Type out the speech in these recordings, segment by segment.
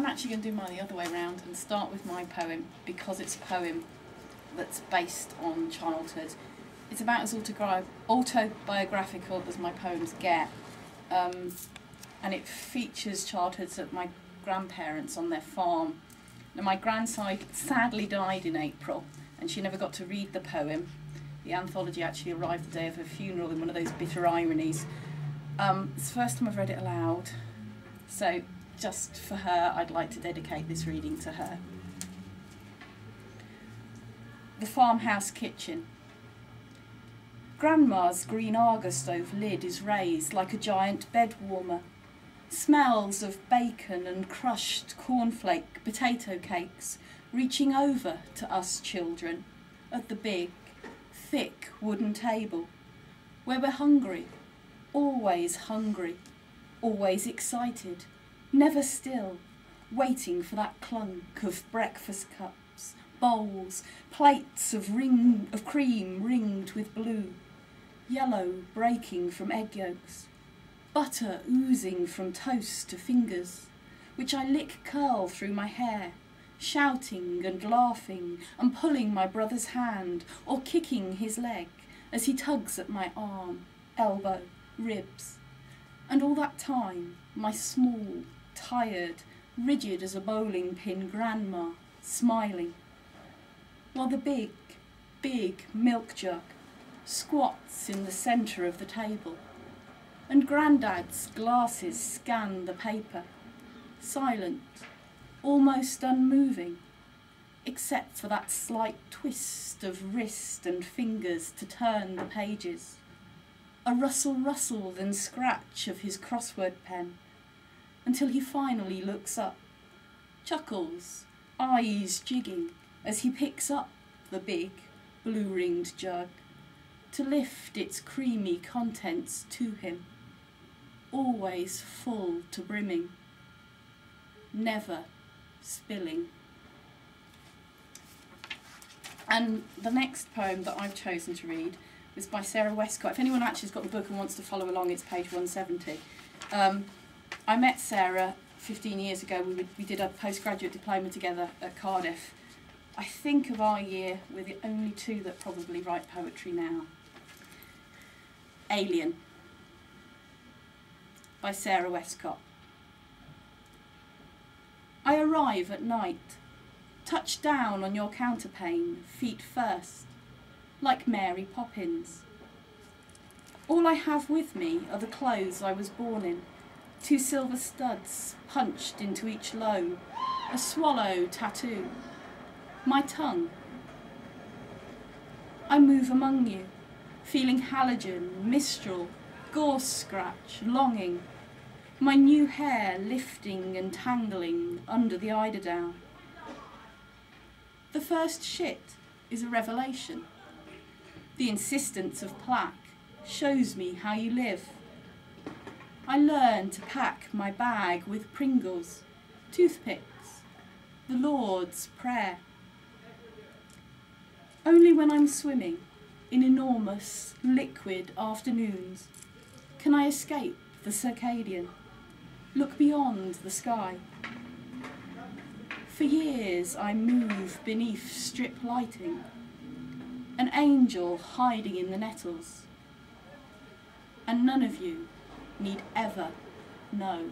I'm actually going to do mine the other way around and start with my poem because it's a poem that's based on childhood. It's about as autobiographical as my poems get, and it features childhoods at my grandparents on their farm. Now, my grandside sadly died in April, and she never got to read the poem. The anthology actually arrived the day of her funeral in one of those bitter ironies. It's the first time I've read it aloud, so just for her, I'd like to dedicate this reading to her. The Farmhouse Kitchen. Grandma's green Argus stove lid is raised like a giant bed warmer. Smells of bacon and crushed cornflake potato cakes reaching over to us children at the big, thick wooden table, where we're hungry, always excited, never still, waiting for that clunk of breakfast cups, bowls, plates of cream ringed with blue, yellow breaking from egg yolks, butter oozing from toast to fingers, which I lick curl through my hair, shouting and laughing and pulling my brother's hand or kicking his leg as he tugs at my arm, elbow, ribs. And all that time, my small, tired, rigid as a bowling pin grandma, smiling, while the big, big milk jug squats in the centre of the table, and Grandad's glasses scan the paper, silent, almost unmoving, except for that slight twist of wrist and fingers to turn the pages, a rustle then scratch of his crossword pen, until he finally looks up, chuckles, eyes jigging, as he picks up the big, blue-ringed jug, to lift its creamy contents to him, always full to brimming, never spilling. And the next poem that I've chosen to read was by Sarah Westcott. If anyone actually has got the book and wants to follow along, it's page 170. I met Sarah 15 years ago. We did a postgraduate diploma together at Cardiff. I think of our year, we're the only two that probably write poetry now. Alien by Sarah Westcott. I arrive at night, touch down on your counterpane, feet first, like Mary Poppins. All I have with me are the clothes I was born in, 2 silver studs punched into each lobe, a swallow tattoo, my tongue. I move among you, feeling halogen, mistral, gorse scratch, longing, my new hair lifting and tangling under the eiderdown. The first shit is a revelation. The insistence of plaque shows me how you live. I learn to pack my bag with Pringles, toothpicks, the Lord's Prayer. Only when I'm swimming in enormous, liquid afternoons can I escape the circadian, look beyond the sky. For years I move beneath strip lighting, an angel hiding in the nettles, and none of you need ever know.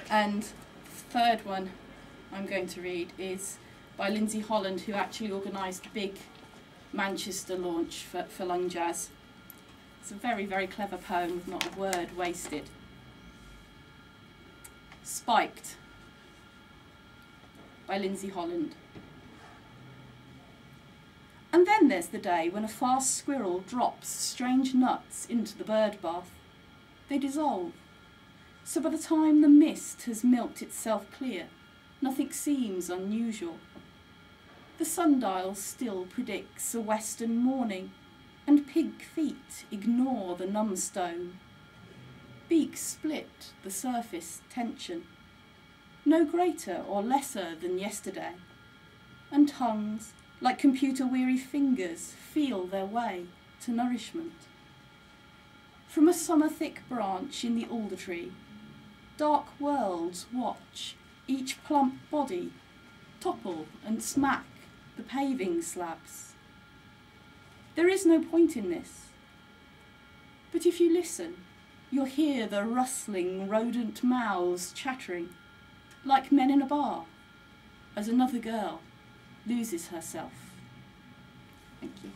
And the third one I'm going to read is by Lindsey, Holland, who actually organised the big Manchester launch for Lung Jazz. It's a very, very clever poem with not a word wasted. Spiked by Lindsey, Holland. And then there's the day when a fast squirrel drops strange nuts into the bird bath. They dissolve, so by the time the mist has milked itself clear, nothing seems unusual. The sundial still predicts a western morning, and pig feet ignore the numbstone. Beaks split the surface tension, no greater or lesser than yesterday, and tongues, like computer-weary fingers, feel their way to nourishment. From a summer-thick branch in the alder tree, Dark worlds watch each plump body topple and smack the paving slabs. There is no point in this, but if you listen, you'll hear the rustling rodent mouths chattering, like men in a bar, as another girl loses herself. Thank you.